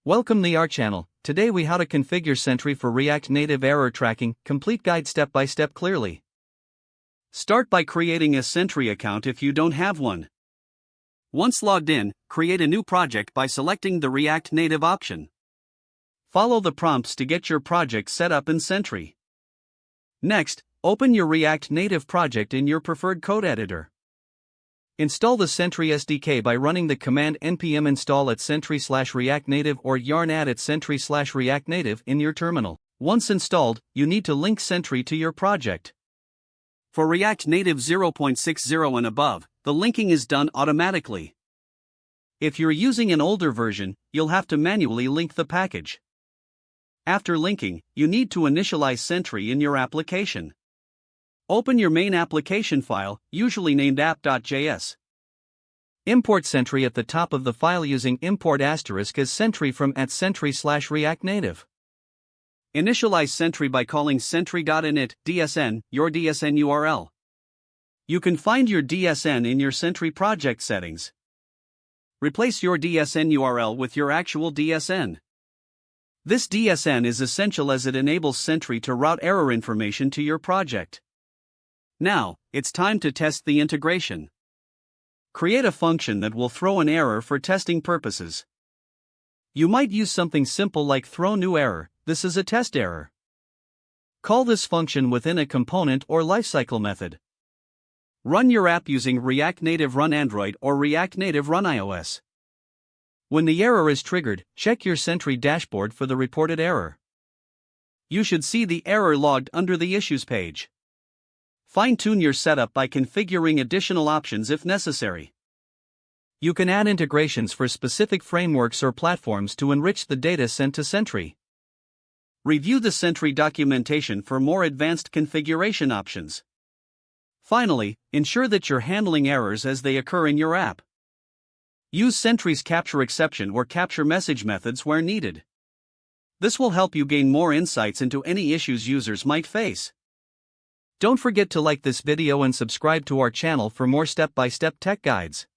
Welcome to our channel. Today we how to configure Sentry for React Native error tracking, complete guide step by step clearly. Start by creating a Sentry account if you don't have one. Once logged in, create a new project by selecting the React Native option. Follow the prompts to get your project set up in Sentry. Next, open your React Native project in your preferred code editor. Install the Sentry SDK by running the command npm install at sentry/react native or yarn add at sentry/react native in your terminal. Once installed, you need to link Sentry to your project. For React Native 0.60 and above, the linking is done automatically. If you're using an older version, you'll have to manually link the package. After linking, you need to initialize Sentry in your application. Open your main application file, usually named app.js. Import Sentry at the top of the file using import asterisk as Sentry from at sentry/react native. Initialize Sentry by calling sentry.init DSN, your DSN URL. You can find your DSN in your Sentry project settings. Replace your DSN URL with your actual DSN. This DSN is essential as it enables Sentry to route error information to your project. Now, it's time to test the integration. Create a function that will throw an error for testing purposes. You might use something simple like throw new error. This is a test error. Call this function within a component or lifecycle method. Run your app using React Native Run Android or React Native Run iOS. When the error is triggered, check your Sentry dashboard for the reported error. You should see the error logged under the Issues page. Fine-tune your setup by configuring additional options if necessary. You can add integrations for specific frameworks or platforms to enrich the data sent to Sentry. Review the Sentry documentation for more advanced configuration options. Finally, ensure that you're handling errors as they occur in your app. Use Sentry's capture exception or capture message methods where needed. This will help you gain more insights into any issues users might face. Don't forget to like this video and subscribe to our channel for more step-by-step tech guides.